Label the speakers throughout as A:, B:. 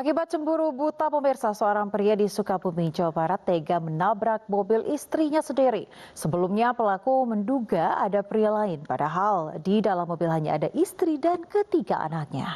A: Akibat cemburu buta pemirsa, seorang pria di Sukabumi, Jawa Barat tega menabrak mobil istrinya sendiri. Sebelumnya pelaku menduga ada pria lain, padahal di dalam mobil hanya ada istri dan ketiga anaknya.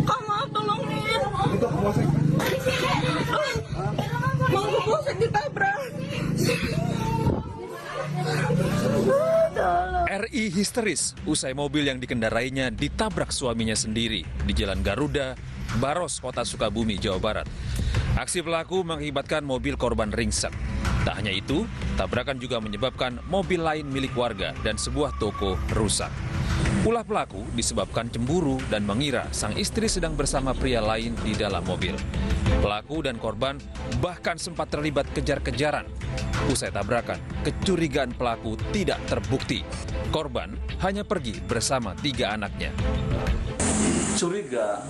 B: Mama, tolongin. Mau Polsek ditabrak.
C: RI histeris usai mobil yang dikendarainya ditabrak suaminya sendiri di Jalan Garuda, Baros, Kota Sukabumi, Jawa Barat. Aksi pelaku mengakibatkan mobil korban ringsek. Tak hanya itu, tabrakan juga menyebabkan mobil lain milik warga dan sebuah toko rusak. Ulah pelaku disebabkan cemburu dan mengira sang istri sedang bersama pria lain di dalam mobil. Pelaku dan korban bahkan sempat terlibat kejar-kejaran. Usai tabrakan, kecurigaan pelaku tidak terbukti. Korban hanya pergi bersama 3 anaknya.
D: Curiga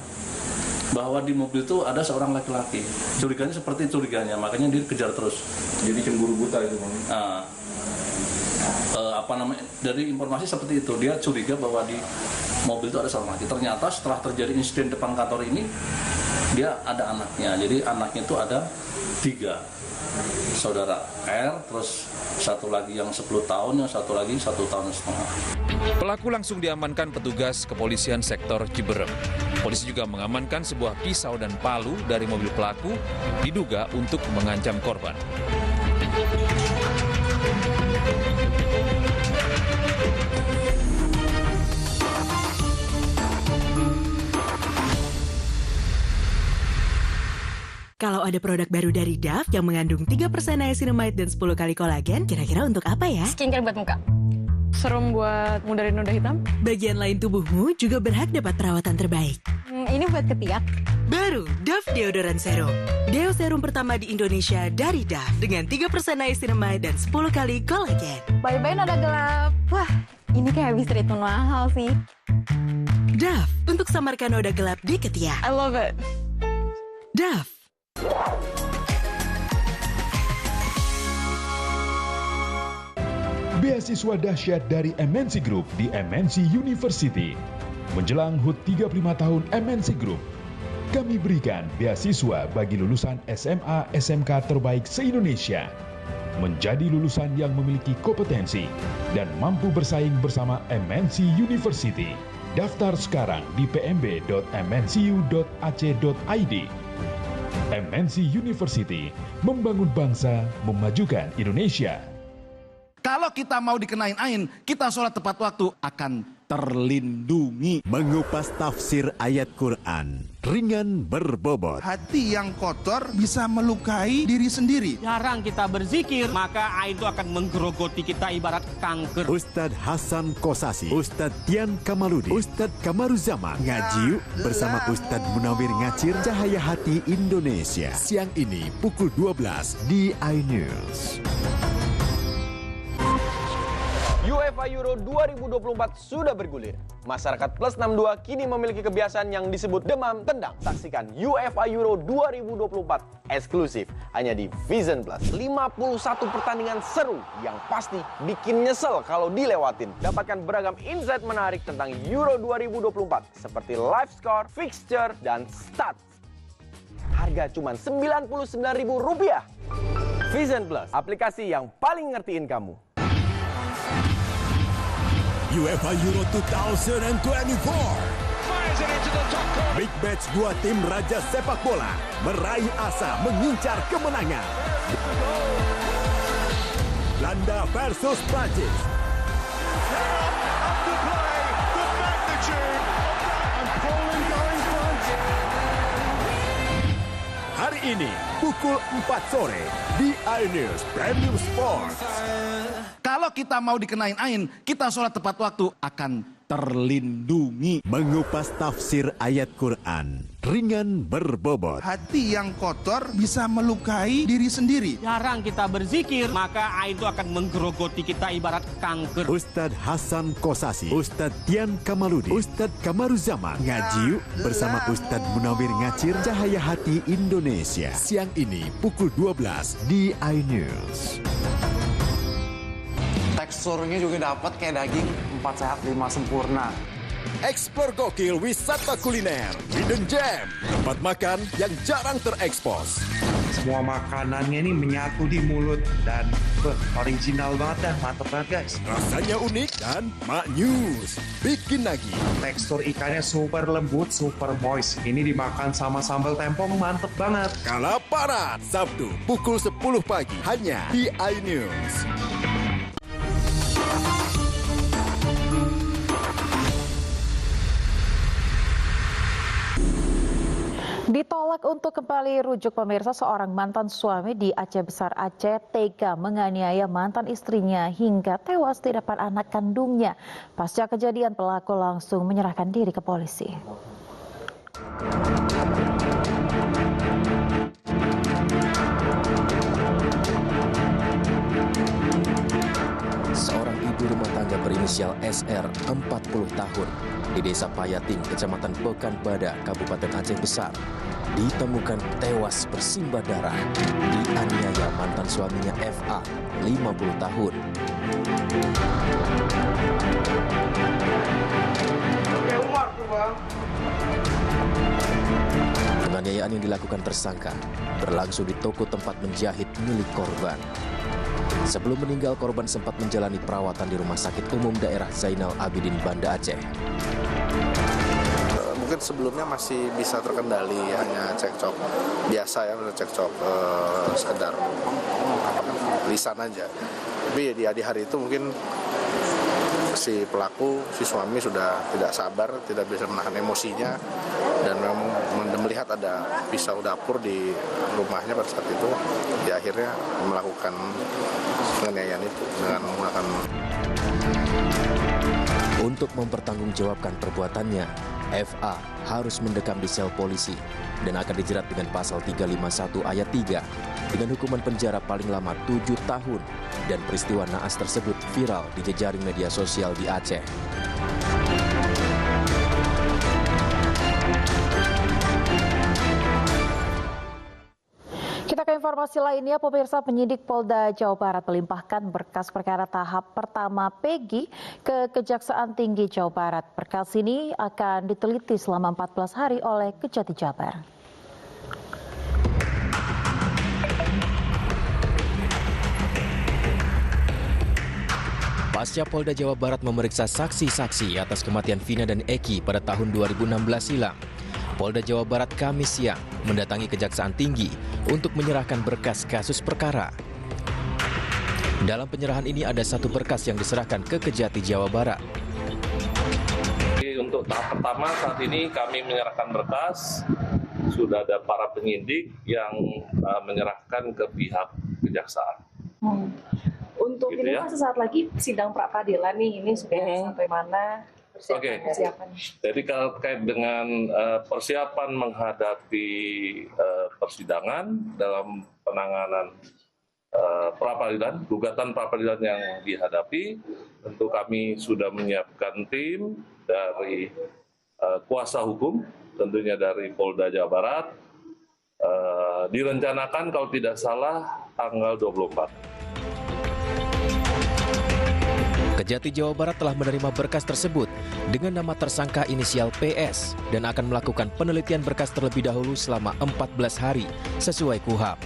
D: bahwa di mobil itu ada seorang laki-laki. Curiganya seperti curiganya, makanya dia kejar terus.
E: Jadi cemburu buta itu, Bang?
D: Dari informasi seperti itu, dia curiga bahwa di mobil itu ada seorang laki. Ternyata setelah terjadi insiden depan kantor ini, dia ada anaknya. Jadi anaknya itu ada 3. Saudara R, terus satu lagi yang 10 tahun, yang satu lagi 1,5 tahun.
C: Pelaku langsung diamankan petugas kepolisian sektor Ciberem. Polisi juga mengamankan sebuah pisau dan palu dari mobil pelaku, diduga untuk mengancam korban.
F: Kalau ada produk baru dari Dove yang mengandung 3% niacinamide dan 10 kali kolagen, kira-kira untuk apa ya?
G: Skincare buat muka. Serum buat mudahin noda hitam.
F: Bagian lain tubuhmu juga berhak dapat perawatan terbaik.
G: Ini buat ketiak.
F: Baru, Dove Deodoran Serum. Deo serum pertama di Indonesia dari Dove dengan 3% niacinamide dan 10 kali kolagen.
G: Bye-bye noda gelap. Wah, ini kayak habis treatment mahal sih.
F: Dove, untuk samarkan noda gelap di ketiak.
G: I love it.
F: Dove.
H: Beasiswa dahsyat dari MNC Group di MNC University. Menjelang HUT 35 tahun MNC Group, kami berikan beasiswa bagi lulusan SMA SMK terbaik se-Indonesia. Menjadi lulusan yang memiliki kompetensi dan mampu bersaing bersama MNC University. Daftar sekarang di pmb.mncu.ac.id. MNC University, membangun bangsa, memajukan Indonesia.
I: Kalau kita mau dikenain ain, kita sholat tepat waktu akan terlindungi.
J: Mengupas tafsir ayat Quran, ringan berbobot.
I: Hati yang kotor bisa melukai diri sendiri.
K: Jarang kita berzikir, maka ain itu akan menggerogoti kita ibarat kanker.
J: Ustadz Hasan Kosasi, Ustadz Tian Kamaludin, Ustadz Kamaruzaman. Ngaji yuk bersama Ustadz Munawir Ngacir, Cahaya Hati Indonesia. Siang ini pukul 12 di iNews.
L: UEFA Euro 2024 sudah bergulir. Masyarakat plus 62 kini memiliki kebiasaan yang disebut demam tendang. Saksikan UEFA Euro 2024 eksklusif hanya di Vision Plus. 51 pertandingan seru yang pasti bikin nyesel kalau dilewatin. Dapatkan beragam insight menarik tentang Euro 2024 seperti live score, fixture, dan stats. Harga cuma Rp99.000. Vision Plus, aplikasi yang paling ngertiin kamu.
J: UEFA Euro 2024. Big match 2 tim raja sepak bola meraih asa mengincar kemenangan. Belanda versus Prancis. Hari ini pukul 4 sore di iNews Premium Sports.
I: Kalau kita mau dikenain ain, kita sholat tepat waktu akan terlindungi.
J: Mengupas tafsir ayat Quran, ringan berbobot.
I: Hati yang kotor bisa melukai diri sendiri.
K: Jarang kita berzikir, maka ain itu akan menggerogoti kita ibarat kanker.
J: Ustadz Hasan Kosasi, Ustadz Tian Kamaludin, Ustadz Kamaruzaman. Ngaji yuk bersama Ustadz Munawir Ngacir, Cahaya Hati Indonesia. Siang ini pukul 12 di iNews.
M: Teksturnya juga dapat kayak daging, 4 sehat 5 sempurna.
J: Eksplor gokil wisata kuliner Hidden Gem, tempat makan yang jarang terekspos.
M: Semua makanannya ini menyatu di mulut dan original banget dah, mantap banget guys.
J: Rasanya unik dan maknyus, bikin nagih.
M: Tekstur ikannya super lembut, super moist. Ini dimakan sama sambal tempong, mantep banget.
J: Kalaparan, Sabtu pukul 10 pagi hanya di iNews.
A: Ditolak untuk kembali rujuk pemirsa, seorang mantan suami di Aceh Besar Aceh tega menganiaya mantan istrinya hingga tewas di depan anak kandungnya. Pasca kejadian, pelaku langsung menyerahkan diri ke polisi.
N: Seorang ibu rumah tangga berinisial SR, 40 tahun, di Desa Payating, Kecamatan Pekanbadak, Kabupaten Aceh Besar, ditemukan tewas bersimbah darah, dianiaya mantan suaminya FA, 50 tahun. Penganiayaan yang dilakukan tersangka berlangsung di toko tempat menjahit milik korban. Sebelum meninggal, korban sempat menjalani perawatan di Rumah Sakit Umum Daerah Zainal Abidin, Banda Aceh.
O: Mungkin sebelumnya masih bisa terkendali, hanya cekcok biasa ya, cekcok sekedar lisan aja. Tapi di hari itu mungkin si pelaku, si suami sudah tidak sabar, tidak bisa menahan emosinya, dan memang melihat ada pisau dapur di rumahnya pada saat itu, dia akhirnya melakukan penganiayaan itu dengan menggunakan.
N: Untuk mempertanggungjawabkan perbuatannya, FA harus mendekam di sel polisi dan akan dijerat dengan pasal 351 ayat 3 dengan hukuman penjara paling lama 7 tahun, dan peristiwa naas tersebut viral di jejaring media sosial di Aceh.
A: Kita ke informasi lainnya, pemirsa. Penyidik Polda Jawa Barat melimpahkan berkas perkara tahap pertama Peggy ke Kejaksaan Tinggi Jawa Barat. Berkas ini akan diteliti selama 14 hari oleh Kejati Jabar.
N: Pasca Polda Jawa Barat memeriksa saksi-saksi atas kematian Vina dan Eki pada tahun 2016 silam, Polda Jawa Barat Kamis siang mendatangi Kejaksaan Tinggi untuk menyerahkan berkas kasus perkara. Dalam penyerahan ini ada satu berkas yang diserahkan ke Kejati Jawa Barat.
P: Untuk tahap pertama saat ini kami menyerahkan berkas, sudah ada para penyidik yang menyerahkan ke pihak kejaksaan.
Q: Untuk gitu ini ya? Sesaat lagi sidang pra peradilan nih, ini sudah sampai mana? Persiapan.
P: Jadi kalau terkait dengan persiapan menghadapi persidangan dalam penanganan pra-peradilan, gugatan pra-peradilan yang dihadapi, tentu kami sudah menyiapkan tim dari kuasa hukum, tentunya dari Polda Jawa Barat, direncanakan kalau tidak salah tanggal 24.
N: Kejati Jawa Barat telah menerima berkas tersebut dengan nama tersangka inisial PS dan akan melakukan penelitian berkas terlebih dahulu selama 14 hari sesuai KUHP.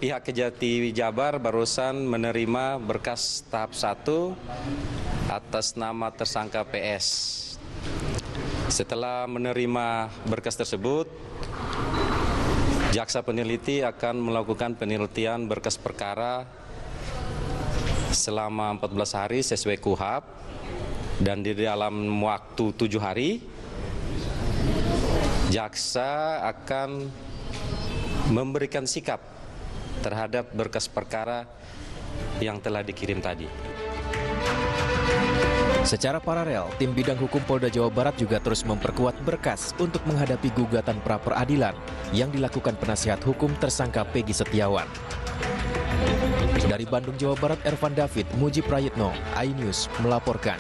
R: Pihak Kejati Jabar barusan menerima berkas tahap 1 atas nama tersangka PS. Setelah menerima berkas tersebut, jaksa peneliti akan melakukan penelitian berkas perkara selama 14 hari sesuai KUHP, dan di dalam waktu 7 hari jaksa akan memberikan sikap terhadap berkas perkara yang telah dikirim tadi.
N: Secara paralel, tim bidang hukum Polda Jawa Barat juga terus memperkuat berkas untuk menghadapi gugatan pra-peradilan yang dilakukan penasihat hukum tersangka Peggy Setiawan. Dari Bandung, Jawa Barat, Ervan David, Muji Prayitno, iNews melaporkan.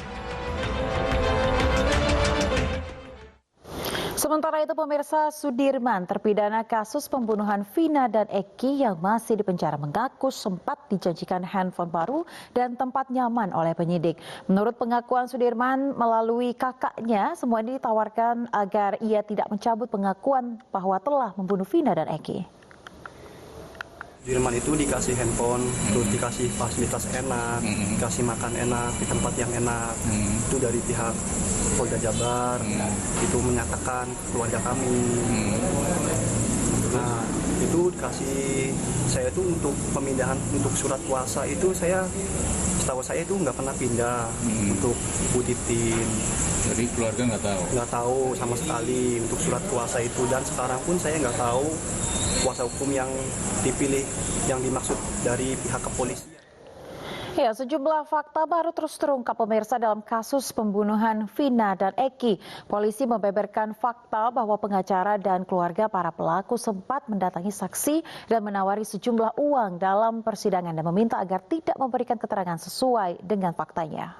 A: Sementara itu pemirsa, Sudirman, terpidana kasus pembunuhan Vina dan Eki yang masih dipenjara, mengaku sempat dijanjikan handphone baru dan tempat nyaman oleh penyidik. Menurut pengakuan Sudirman melalui kakaknya, semua ini ditawarkan agar ia tidak mencabut pengakuan bahwa telah membunuh Vina dan Eki.
S: Sudirman itu dikasih handphone, terus dikasih fasilitas enak, dikasih makan enak, di tempat yang enak. Itu dari pihak Polda Jabar, itu menyatakan keluarga kami. Nah, itu dikasih, saya itu untuk pemindahan, untuk surat kuasa itu setahu saya itu nggak pernah pindah untuk Bu Titin.
E: Jadi keluarga nggak tahu? Nggak tahu
S: sama sekali untuk surat kuasa itu, dan sekarang pun saya nggak tahu kuasa hukum yang dipilih, yang dimaksud dari pihak kepolisian.
A: Ya, sejumlah fakta baru terus terungkap pemirsa dalam kasus pembunuhan Vina dan Eki. Polisi membeberkan fakta bahwa pengacara dan keluarga para pelaku sempat mendatangi saksi dan menawari sejumlah uang dalam persidangan dan meminta agar tidak memberikan keterangan sesuai dengan faktanya.